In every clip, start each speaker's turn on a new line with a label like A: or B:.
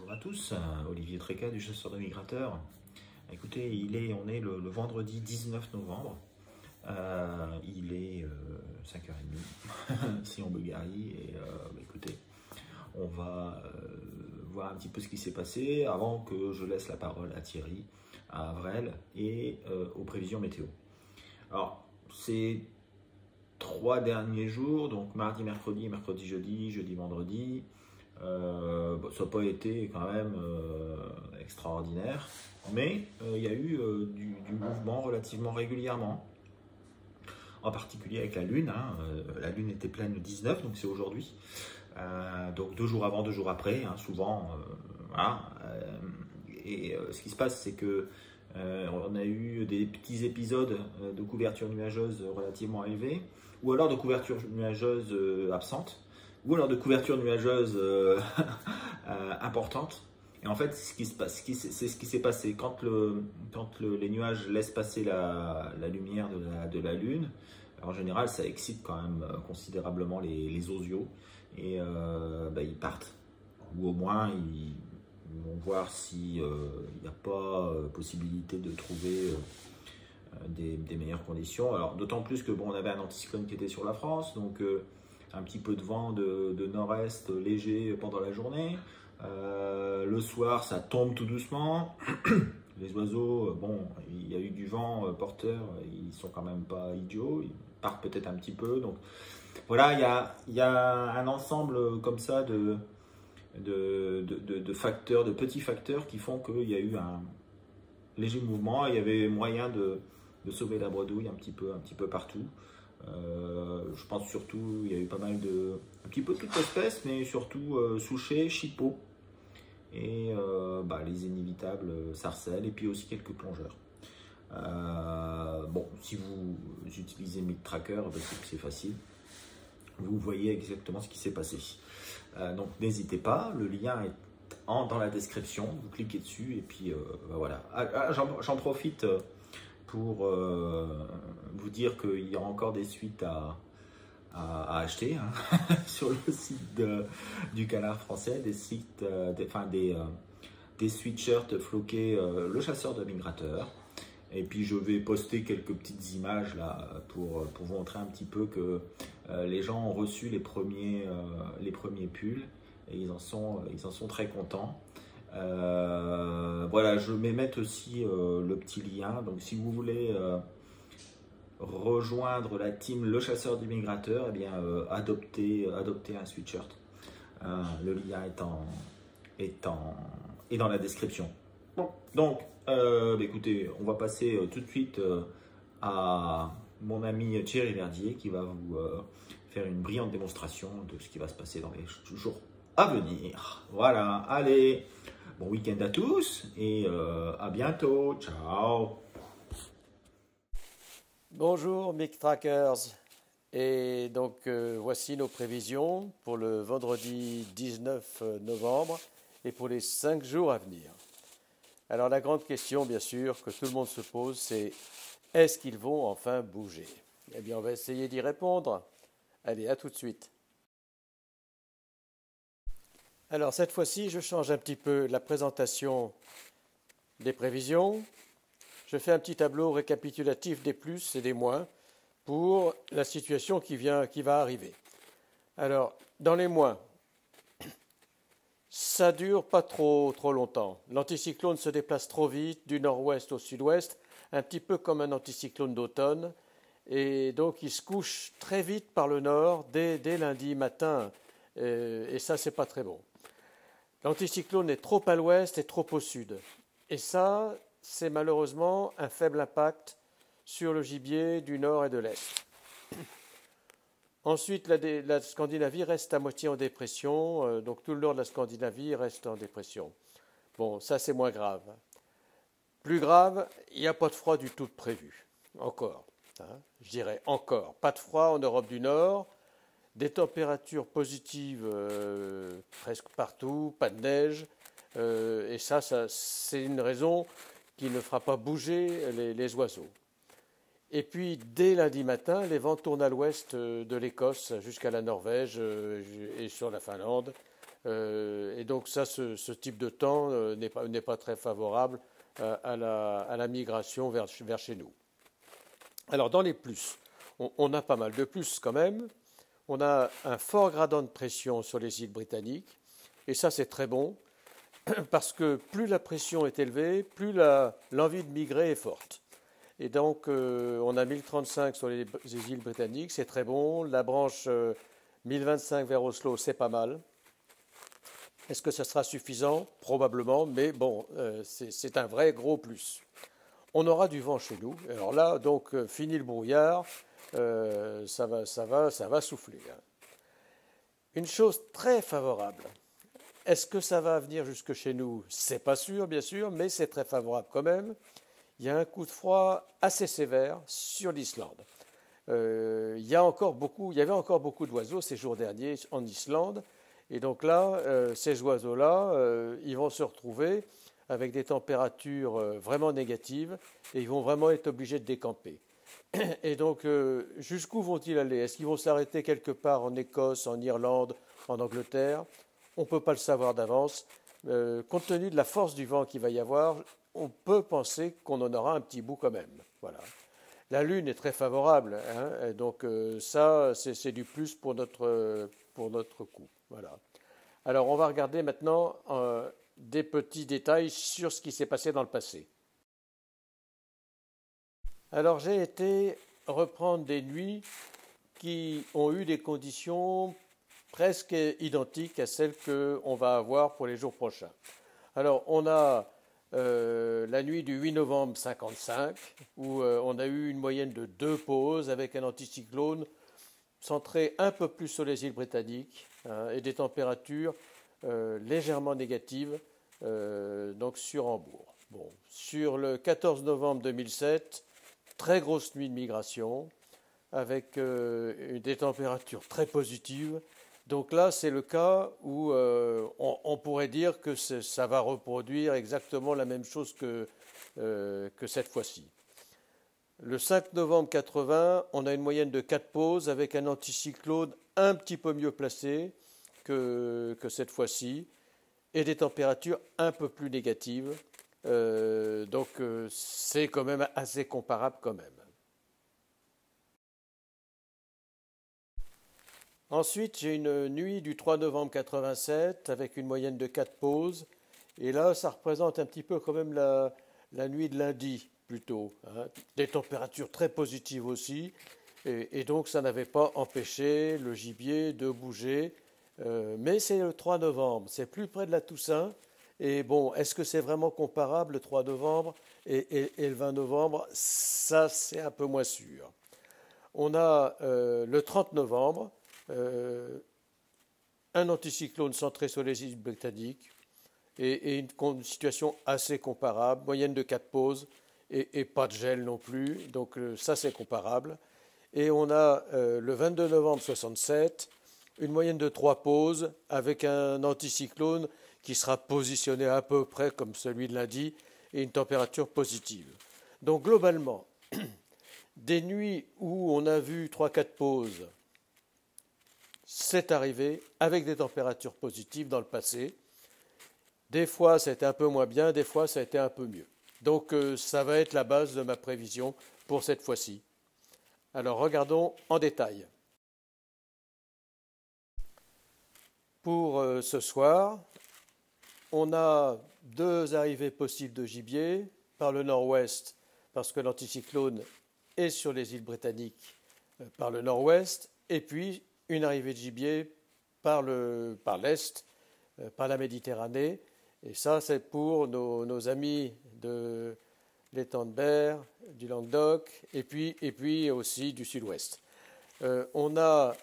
A: Bonjour à tous, Olivier Tréca du Chasseur de Migrateurs. Écoutez, on est le vendredi 19 novembre, il est 5h30 si on Bulgarie et écoutez, on va voir un petit peu ce qui s'est passé avant que je laisse la parole à Thierry, à Avrel et aux prévisions météo. Alors, ces 3 derniers jours, donc mardi, mercredi, jeudi, vendredi, ça n'a pas été quand même extraordinaire, mais il y a eu du mouvement relativement régulièrement, en particulier avec la Lune. La Lune était pleine le 19, donc c'est aujourd'hui, donc 2 jours avant, 2 jours après, souvent, voilà. Ce qui se passe, c'est que on a eu des petits épisodes de couverture nuageuse relativement élevés, ou alors de couverture nuageuse absente, ou alors de couverture nuageuse importante. Et en fait, c'est ce qui s'est passé quand les nuages laissent passer la lumière de la Lune. En général, ça excite quand même considérablement les osios et ils partent, ou au moins ils vont voir s'il n'y a pas possibilité de trouver des meilleures conditions. Alors d'autant plus que on avait un anticyclone qui était sur la France, donc un petit peu de vent de nord-est léger pendant la journée. Le soir, ça tombe tout doucement. Les oiseaux, il y a eu du vent porteur, ils sont quand même pas idiots, ils partent peut-être un petit peu. Donc voilà, il y a un ensemble comme ça de facteurs, de petits facteurs qui font qu'il y a eu un léger mouvement. Il y avait moyen de sauver la bredouille un petit peu partout. Je pense surtout, il y a eu pas mal un petit peu toutes espèces, mais surtout souchets, chippeaux et les inévitables sarcelles, et puis aussi quelques plongeurs. Si vous utilisez MigTracker, c'est facile. Vous voyez exactement ce qui s'est passé. Donc n'hésitez pas, le lien est dans la description, vous cliquez dessus et puis voilà. J'en profite pour vous dire qu'il y aura encore des suites à acheter sur le site du Canard français, des sweatshirts floqués le chasseur de migrateurs. Et puis je vais poster quelques petites images là pour vous montrer un petit peu que les gens ont reçu les premiers pulls et ils en sont très contents. Voilà, je vais mettre aussi le petit lien. Donc si vous voulez rejoindre la team Le Chasseur du Migrateur, eh bien adoptez un sweatshirt. Le lien est dans la description. Bon, donc écoutez, on va passer tout de suite à mon ami Thierry Verdier qui va vous faire une brillante démonstration de ce qui va se passer dans les jours à venir. Voilà, allez, bon week-end à tous et à bientôt. Ciao.
B: Bonjour MigTrackers, et donc voici nos prévisions pour le vendredi 19 novembre et pour les 5 jours à venir. Alors la grande question bien sûr que tout le monde se pose, c'est est-ce qu'ils vont enfin bouger? Eh bien on va essayer d'y répondre. Allez, à tout de suite. Alors cette fois-ci je change un petit peu la présentation des prévisions. Je fais un petit tableau récapitulatif des plus et des moins pour la situation qui va arriver. Alors, dans les moins, ça dure pas trop longtemps. L'anticyclone se déplace trop vite du nord-ouest au sud-ouest, un petit peu comme un anticyclone d'automne, et donc il se couche très vite par le nord dès lundi matin, et ça c'est pas très bon. L'anticyclone est trop à l'ouest et trop au sud, et ça c'est malheureusement un faible impact sur le gibier du nord et de l'est. Ensuite, la Scandinavie reste à moitié en dépression, donc tout le nord de la Scandinavie reste en dépression. Bon, ça c'est moins grave. Plus grave, il n'y a pas de froid du tout de prévu. Encore, je dirais encore. Pas de froid en Europe du Nord, des températures positives presque partout, pas de neige, et ça c'est une raison qui ne fera pas bouger les oiseaux. Et puis, dès lundi matin, les vents tournent à l'ouest de l'Écosse jusqu'à la Norvège et sur la Finlande. Et donc ça, ce type de temps n'est pas très favorable à la migration vers chez nous. Alors dans les plus, on a pas mal de plus quand même. On a un fort gradient de pression sur les îles britanniques, et ça c'est très bon, parce que plus la pression est élevée, plus l'envie de migrer est forte. Et donc on a 1035 sur les îles britanniques, c'est très bon. La branche 1025 vers Oslo, c'est pas mal. Est-ce que ça sera suffisant? Probablement, mais bon, c'est un vrai gros plus. On aura du vent chez nous. Alors là, donc, fini le brouillard, ça va souffler. Une chose très favorable. Est-ce que ça va venir jusque chez nous? C'est pas sûr, bien sûr, mais c'est très favorable quand même. Il y a un coup de froid assez sévère sur l'Islande. Il y avait encore beaucoup d'oiseaux ces jours derniers en Islande. Et donc là, ces oiseaux-là, ils vont se retrouver avec des températures vraiment négatives et ils vont vraiment être obligés de décamper. Et donc, jusqu'où vont-ils aller? Est-ce qu'ils vont s'arrêter quelque part en Écosse, en Irlande, en Angleterre? On ne peut pas le savoir d'avance. Compte tenu de la force du vent qu'il va y avoir, on peut penser qu'on en aura un petit bout quand même. Voilà. La Lune est très favorable, hein, et donc ça, c'est du plus pour notre coup. Voilà. Alors, on va regarder maintenant des petits détails sur ce qui s'est passé dans le passé. Alors, j'ai été reprendre des nuits qui ont eu des conditions presque identiques à celles qu'on va avoir pour les jours prochains. Alors, on a la nuit du 8 novembre 55, où on a eu une moyenne de 2 pauses avec un anticyclone centré un peu plus sur les îles britanniques, hein, et des températures légèrement négatives donc sur Hambourg. Bon, sur le 14 novembre 2007, très grosse nuit de migration avec des températures très positives. Donc là, c'est le cas où on pourrait dire que ça va reproduire exactement la même chose que cette fois-ci. Le 5 novembre 80, on a une moyenne de 4 pauses avec un anticyclone un petit peu mieux placé que cette fois-ci et des températures un peu plus négatives. Donc c'est quand même assez comparable quand même. Ensuite, j'ai une nuit du 3 novembre 87 avec une moyenne de 4 pauses. Et là, ça représente un petit peu quand même la nuit de lundi plutôt, hein. Des températures très positives aussi. Et donc, ça n'avait pas empêché le gibier de bouger. Mais c'est le 3 novembre, c'est plus près de la Toussaint. Et bon, est-ce que c'est vraiment comparable le 3 novembre et le 20 novembre? Ça, c'est un peu moins sûr. On a le 30 novembre. Un anticyclone centré sur les îles britanniques et une situation assez comparable, moyenne de 4 pauses et pas de gel non plus, donc ça c'est comparable. Et on a le 22 novembre 67, une moyenne de 3 pauses avec un anticyclone qui sera positionné à peu près comme celui de lundi et une température positive. Donc globalement, des nuits où on a vu 3-4 pauses, c'est arrivé avec des températures positives dans le passé. Des fois, ça a été un peu moins bien, des fois, ça a été un peu mieux. Donc, ça va être la base de ma prévision pour cette fois-ci. Alors, regardons en détail. Pour ce soir, on a 2 arrivées possibles de gibier par le nord-ouest, parce que l'anticyclone est sur les îles britanniques par le nord-ouest, et puis une arrivée de gibier par l'est, par la Méditerranée. Et ça, c'est pour nos amis de l'étang de Berre, du Languedoc, et puis aussi du sud-ouest. On a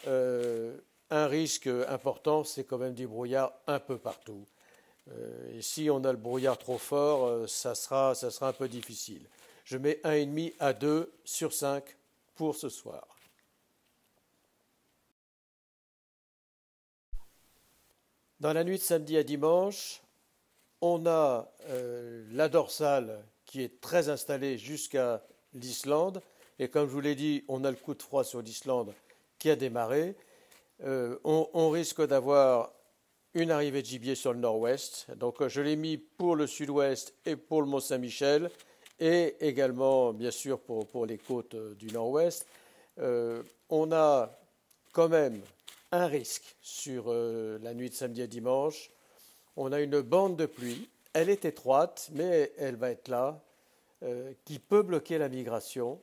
B: un risque important, c'est quand même du brouillard un peu partout. Et si on a le brouillard trop fort, ça sera un peu difficile. Je mets 1,5 à 2 sur 5 pour ce soir. Dans la nuit de samedi à dimanche, on a la dorsale qui est très installée jusqu'à l'Islande. Et comme je vous l'ai dit, on a le coup de froid sur l'Islande qui a démarré. On risque d'avoir une arrivée de gibier sur le nord-ouest. Donc je l'ai mis pour le sud-ouest et pour le Mont-Saint-Michel, et également, bien sûr, pour les côtes du nord-ouest. On a quand même un risque sur la nuit de samedi à dimanche. On a une bande de pluie. Elle est étroite, mais elle va être là, qui peut bloquer la migration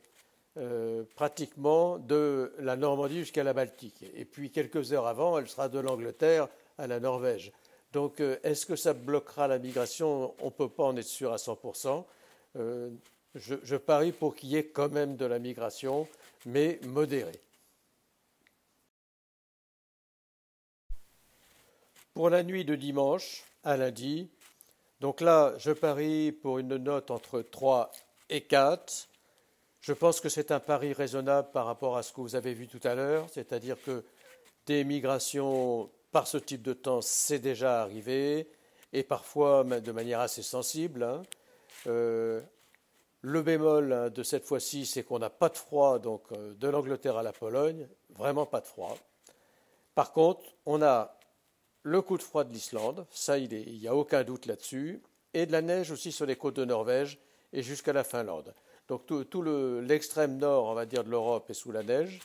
B: pratiquement de la Normandie jusqu'à la Baltique. Et puis quelques heures avant, elle sera de l'Angleterre à la Norvège. Donc est-ce que ça bloquera la migration? On ne peut pas en être sûr à 100%. Je parie pour qu'il y ait quand même de la migration, mais modérée. Pour la nuit de dimanche à lundi, donc là, je parie pour une note entre 3 et 4. Je pense que c'est un pari raisonnable par rapport à ce que vous avez vu tout à l'heure, c'est-à-dire que des migrations par ce type de temps, c'est déjà arrivé, et parfois de manière assez sensible. Le bémol de cette fois-ci, c'est qu'on n'a pas de froid, donc de l'Angleterre à la Pologne, vraiment pas de froid. Par contre, on a le coup de froid de l'Islande, ça il n'y a aucun doute là-dessus, et de la neige aussi sur les côtes de Norvège et jusqu'à la Finlande. Donc tout l'extrême nord, on va dire, de l'Europe est sous la neige.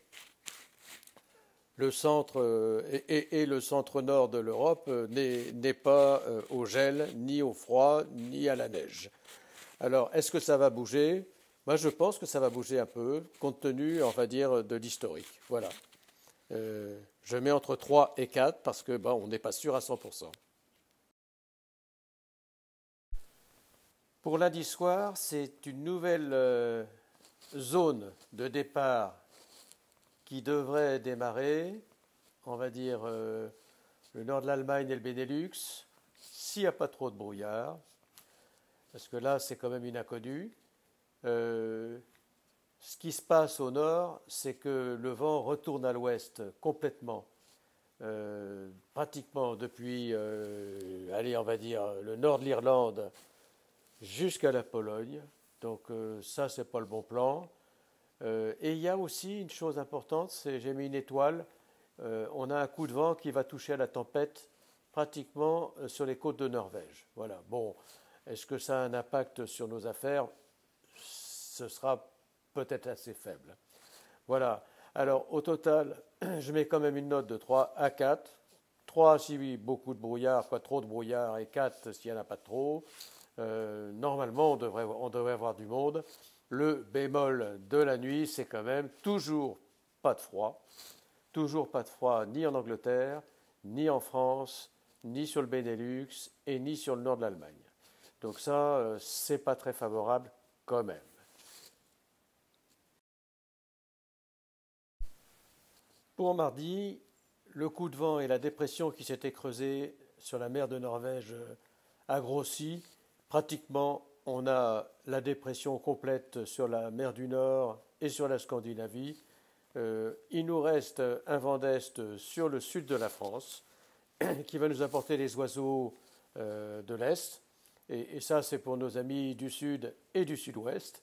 B: Le centre et le centre nord de l'Europe n'est pas au gel, ni au froid, ni à la neige. Alors, est-ce que ça va bouger? Moi, je pense que ça va bouger un peu, compte tenu, on va dire, de l'historique. Voilà. Je mets entre 3 et 4 parce que on n'est pas sûr à 100%. Pour lundi soir, c'est une nouvelle zone de départ qui devrait démarrer, on va dire, le nord de l'Allemagne et le Benelux, s'il n'y a pas trop de brouillard, parce que là, c'est quand même une inconnue. Ce qui se passe au nord, c'est que le vent retourne à l'ouest complètement, pratiquement depuis, allez, on va dire, le nord de l'Irlande jusqu'à la Pologne. Donc ça, c'est pas le bon plan. Et il y a aussi une chose importante, c'est j'ai mis une étoile. On a un coup de vent qui va toucher à la tempête pratiquement sur les côtes de Norvège. Voilà. Bon, est-ce que ça a un impact sur nos affaires? Ce sera peut-être assez faible. Voilà. Alors, au total, je mets quand même une note de 3 à 4. 3 si oui, beaucoup de brouillard, pas trop de brouillard, et 4 s'il n'y en a pas trop. Normalement, on devrait avoir du monde. Le bémol de la nuit, c'est quand même toujours pas de froid. Toujours pas de froid ni en Angleterre, ni en France, ni sur le Benelux, et ni sur le nord de l'Allemagne. Donc ça, c'est pas très favorable quand même. Pour mardi, le coup de vent et la dépression qui s'était creusée sur la mer de Norvège a grossi. Pratiquement, on a la dépression complète sur la mer du Nord et sur la Scandinavie. Il nous reste un vent d'est sur le sud de la France qui va nous apporter les oiseaux de l'est. Et ça, c'est pour nos amis du sud et du sud-ouest.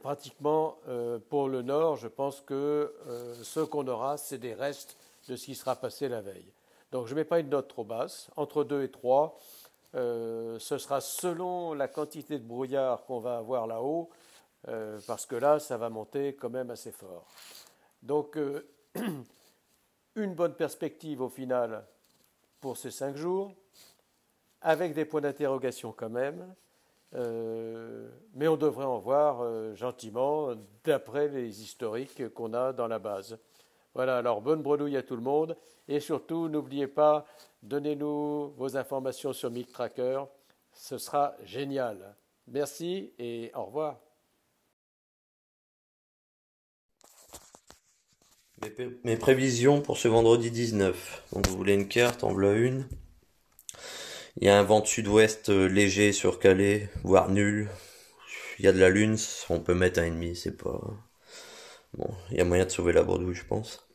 B: Pratiquement, pour le nord, je pense que ce qu'on aura, c'est des restes de ce qui sera passé la veille. Donc je ne mets pas une note trop basse, entre 2 et 3. Ce sera selon la quantité de brouillard qu'on va avoir là-haut, parce que là, ça va monter quand même assez fort. Donc, une bonne perspective au final pour ces 5 jours, avec des points d'interrogation quand même, mais on devrait en voir gentiment d'après les historiques qu'on a dans la base. Voilà, alors bonne bredouille à tout le monde, et surtout n'oubliez pas, donnez-nous vos informations sur MigTracker, ce sera génial. Merci et au revoir.
C: Mes prévisions pour ce vendredi 19. Donc vous voulez une carte, en voilà une. Il y a un vent de sud-ouest léger sur Calais, voire nul. Il y a de la lune, on peut mettre 1,5, c'est pas... Bon, il y a moyen de sauver la bredouille, je pense.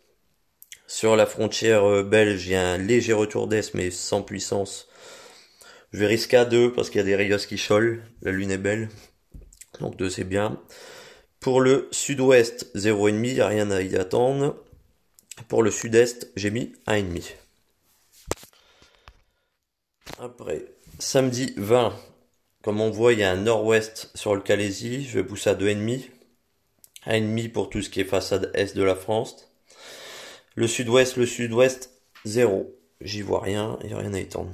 C: Sur la frontière belge, il y a un léger retour d'est, mais sans puissance. Je vais risquer à 2 parce qu'il y a des rayos qui cholent. La lune est belle. Donc 2 c'est bien. Pour le sud-ouest, 0,5, il n'y a rien à y attendre. Pour le sud-est, j'ai mis 1,5. Après, samedi 20, comme on voit, il y a un nord-ouest sur le Calaisis. Je vais pousser à 2,5. 1,5 pour tout ce qui est façade est de la France. Le sud-ouest, 0. J'y vois rien, il n'y a rien à étendre.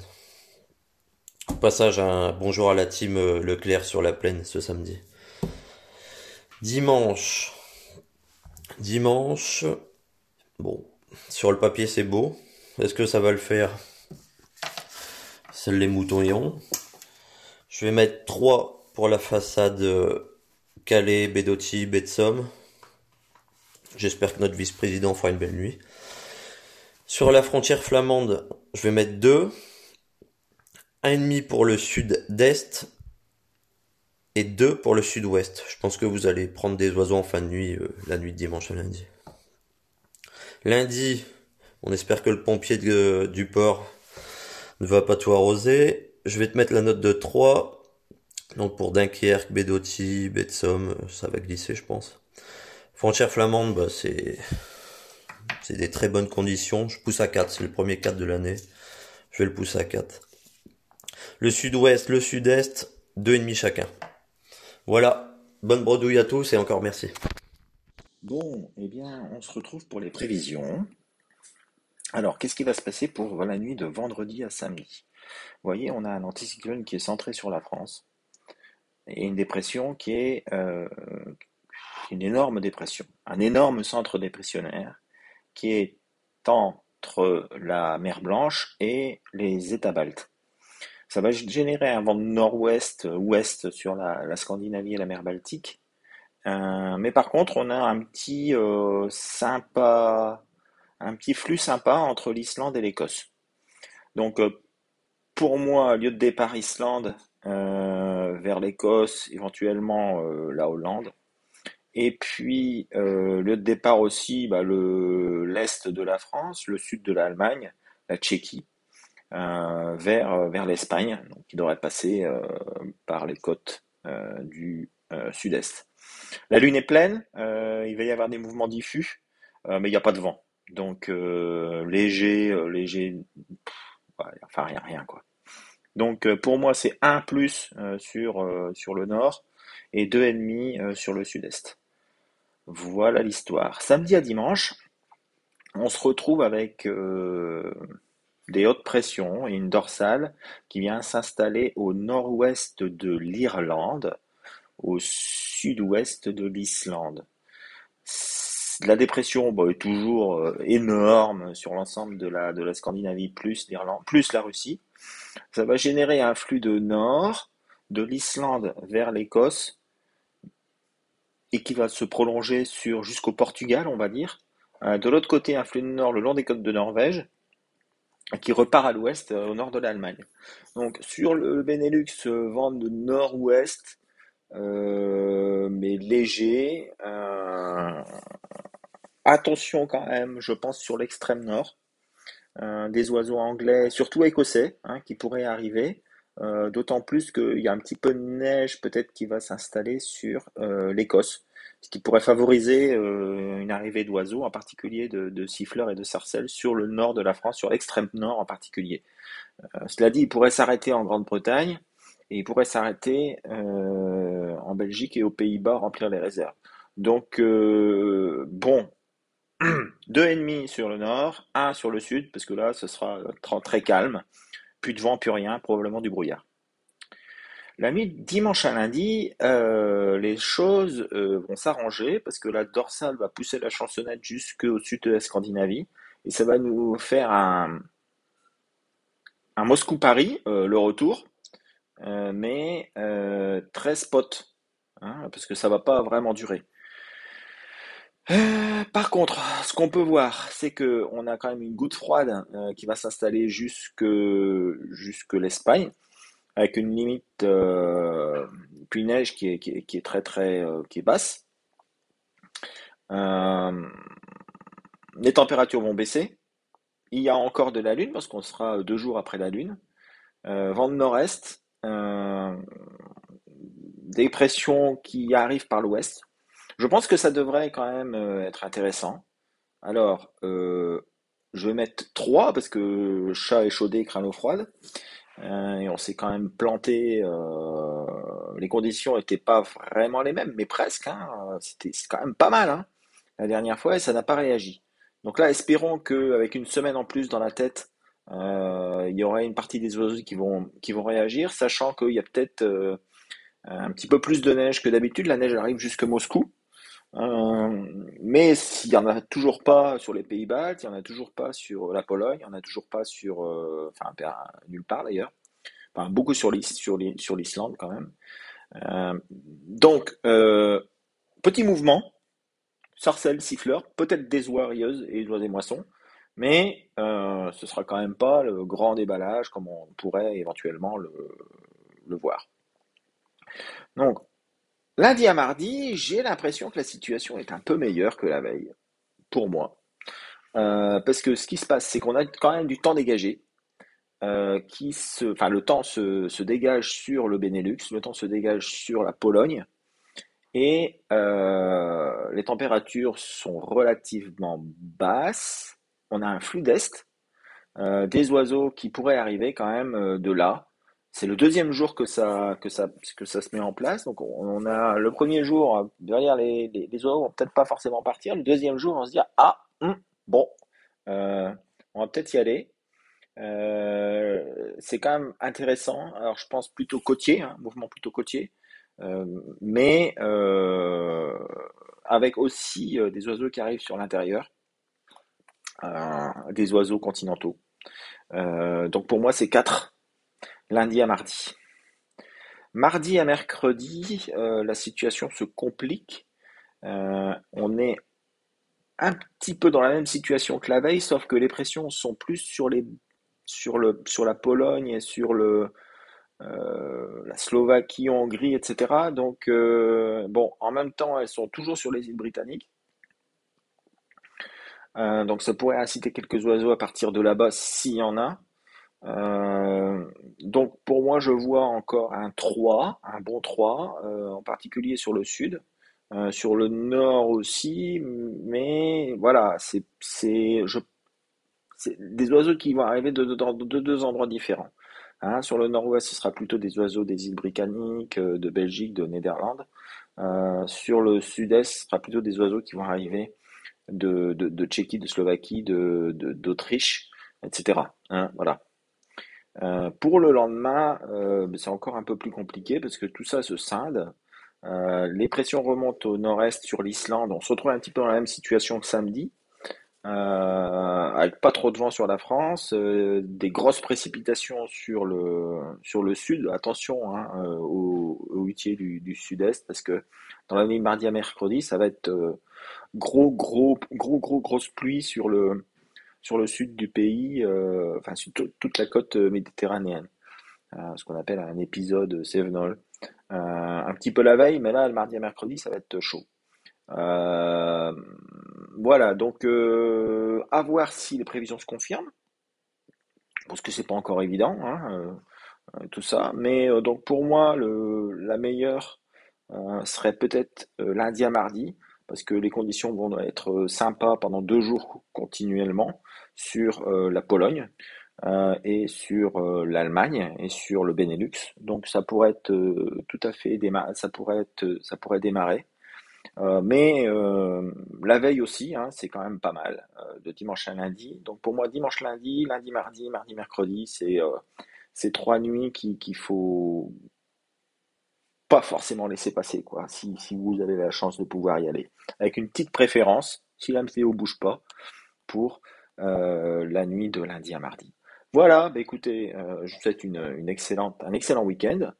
C: Au passage, un bonjour à la team Leclerc sur la plaine ce samedi. Dimanche, bon, sur le papier c'est beau. Est-ce que ça va le faire? C'est les moutons ions. Je vais mettre 3 pour la façade Calais, Bédotti, baie de Somme. J'espère que notre vice-président fera une belle nuit. Sur la frontière flamande, je vais mettre 2. 1,5 pour le sud-est et 2 pour le sud-ouest. Je pense que vous allez prendre des oiseaux en fin de nuit, la nuit de dimanche à lundi. Lundi, on espère que le pompier du port ne va pas tout arroser. Je vais te mettre la note de 3. Donc pour Dunkerque, Bédotti, baie de Somme, ça va glisser je pense. Frontière flamande, bah c'est des très bonnes conditions. Je pousse à 4, c'est le premier 4 de l'année. Je vais le pousser à 4. Le sud-ouest, le sud-est, 2,5 chacun. Voilà, bonne bredouille à tous et encore merci.
A: Bon, eh bien, on se retrouve pour les prévisions. Alors, qu'est-ce qui va se passer pour la nuit de vendredi à samedi? Vous voyez, on a un anticyclone qui est centré sur la France et une dépression qui est une énorme dépression, un énorme centre dépressionnaire qui est entre la mer Blanche et les États baltes. Ça va générer un vent de nord-ouest sur la Scandinavie et la mer Baltique. Mais par contre, on a un petit flux sympa entre l'Islande et l'Écosse. Donc, pour moi, lieu de départ Islande, vers l'Écosse, éventuellement la Hollande. Et puis, lieu de départ aussi, bah, l'est de la France, le sud de l'Allemagne, la Tchéquie, vers l'Espagne, donc qui devrait passer par les côtes du sud-est. La Lune est pleine, il va y avoir des mouvements diffus, mais il n'y a pas de vent. Donc léger, ouais, enfin rien quoi. Donc pour moi c'est 1 plus sur le nord et 2,5 sur le sud-est. Voilà l'histoire. Samedi à dimanche, on se retrouve avec des hautes pressions et une dorsale qui vient s'installer au nord-ouest de l'Irlande, au sud-ouest de l'Islande. La dépression est toujours énorme sur l'ensemble de la Scandinavie, plus l'Irlande, plus la Russie. Ça va générer un flux de nord, de l'Islande vers l'Écosse, et qui va se prolonger jusqu'au Portugal, on va dire. De l'autre côté, un flux de nord le long des côtes de Norvège, qui repart à l'ouest, au nord de l'Allemagne. Donc sur le Benelux, vent de nord-ouest, mais léger. Attention quand même, je pense, sur l'extrême nord. Des oiseaux anglais, surtout écossais, hein, qui pourraient arriver. D'autant plus qu'il y a un petit peu de neige peut-être qui va s'installer sur l'Écosse, ce qui pourrait favoriser une arrivée d'oiseaux, en particulier de siffleurs et de sarcelles, sur le nord de la France, sur l'extrême nord en particulier. Cela dit, il pourrait s'arrêter en Grande-Bretagne et il pourrait s'arrêter en Belgique et aux Pays-Bas, remplir les réserves. Donc, bon, 2,5 sur le nord, 1 sur le sud, parce que là, ce sera très calme. Plus de vent, plus rien, probablement du brouillard. La nuit de dimanche à lundi, les choses vont s'arranger parce que la dorsale va pousser la chansonnette jusqu'au sud de la Scandinavie et ça va nous faire un Moscou-Paris, le retour, mais très spot, hein, parce que ça va pas vraiment durer. Par contre, ce qu'on peut voir, c'est que on a quand même une goutte froide qui va s'installer jusque l'Espagne, avec une limite, puis neige qui est très très qui est basse. Euh, les températures vont baisser. Il y a encore de la lune parce qu'on sera 2 jours après la lune. Vent de nord-est, des pressions qui arrivent par l'ouest. Je pense que ça devrait quand même être intéressant. Alors, je vais mettre 3 parce que chat échaudé, craint l'eau froide. et on s'est quand même planté. Les conditions n'étaient pas vraiment les mêmes, mais presque, hein. C'est quand même pas mal, hein, la dernière fois, et ça n'a pas réagi. Donc là, espérons qu'avec une semaine en plus dans la tête, il y aurait une partie des oiseaux qui vont réagir, sachant qu'il y a peut-être un petit peu plus de neige que d'habitude. La neige arrive jusque Moscou. Mais s'il n'y en a toujours pas sur les Pays-Baltes, il n'y en a toujours pas sur la Pologne, il n'y en a toujours pas sur, enfin, nulle part d'ailleurs. Enfin, beaucoup sur l'Islande quand même. Donc, petit mouvement, sarcelle, siffleur, peut-être des oies rieuses et des oies des moissons, mais ce sera quand même pas le grand déballage comme on pourrait éventuellement le voir. Donc, lundi à mardi, j'ai l'impression que la situation est un peu meilleure que la veille, pour moi. Parce que ce qui se passe, c'est qu'on a quand même du temps dégagé, enfin le temps se dégage sur le Benelux, le temps se dégage sur la Pologne, et les températures sont relativement basses. On a un flux d'est, des oiseaux qui pourraient arriver quand même de là. C'est le deuxième jour que ça se met en place. Donc on a le premier jour, derrière les oiseaux vont peut-être pas forcément partir. Le deuxième jour, on se dit ah bon, euh, on va peut-être y aller. C'est quand même intéressant. Alors je pense plutôt côtier, hein, mouvement plutôt côtier, euh, mais avec aussi des oiseaux qui arrivent sur l'intérieur, des oiseaux continentaux. Donc pour moi c'est 4 lundi à mardi. Mardi à mercredi, la situation se complique. On est un petit peu dans la même situation que la veille, sauf que les pressions sont plus sur la Pologne et sur la Slovaquie, Hongrie, etc. Donc, bon, en même temps, elles sont toujours sur les îles britanniques. Donc, ça pourrait inciter quelques oiseaux à partir de là-bas s'il y en a. Donc, pour moi, je vois encore un 3, un bon 3, en particulier sur le sud. Sur le nord aussi, mais voilà, c'est des oiseaux qui vont arriver de deux endroits différents. Hein, sur le nord-ouest, ce sera plutôt des oiseaux des îles britanniques, de Belgique, de Néderlande. Sur le sud-est, ce sera plutôt des oiseaux qui vont arriver de Tchéquie, de Slovaquie, d'Autriche, etc. Hein, voilà. Pour le lendemain, c'est encore un peu plus compliqué parce que tout ça se scinde. Les pressions remontent au nord-est sur l'Islande. On se retrouve un petit peu dans la même situation que samedi, avec pas trop de vent sur la France, des grosses précipitations sur le sud. Attention hein, au huitier du sud-est, parce que dans la nuit mardi à mercredi, ça va être grosse pluie sur le sud du pays, enfin sur toute la côte méditerranéenne. Ce qu'on appelle un épisode cévenol. Un petit peu la veille, mais là, le mardi à mercredi, ça va être chaud. Euh, voilà, donc à voir si les prévisions se confirment, parce que c'est pas encore évident, hein, tout ça. Mais donc pour moi, la meilleure serait peut-être lundi à mardi, parce que les conditions vont être sympas pendant 2 jours continuellement sur la Pologne et sur l'Allemagne et sur le Benelux. Donc ça pourrait être tout à fait ça pourrait démarrer. Mais la veille aussi, hein, c'est quand même pas mal, de dimanche à lundi. Donc pour moi, dimanche, lundi, lundi, mardi, mardi, mercredi, c'est 3 nuits qu'il faut pas forcément laisser passer, quoi, si vous avez la chance de pouvoir y aller. Avec une petite préférence, si la météo bouge pas, pour la nuit de lundi à mardi. Voilà, bah écoutez, je vous souhaite un excellent week-end,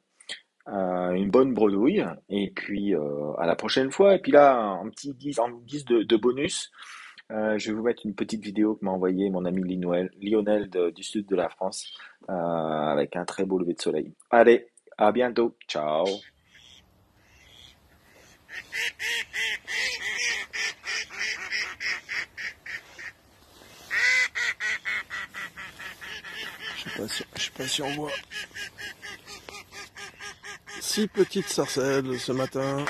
A: une bonne bredouille, et puis à la prochaine fois. Et puis là, en guise de bonus, je vais vous mettre une petite vidéo que m'a envoyé mon ami Lionel du sud de la France, avec un très beau lever de soleil. Allez, à bientôt, ciao.
D: Je sais pas si on voit 6 petites sarcelles ce matin.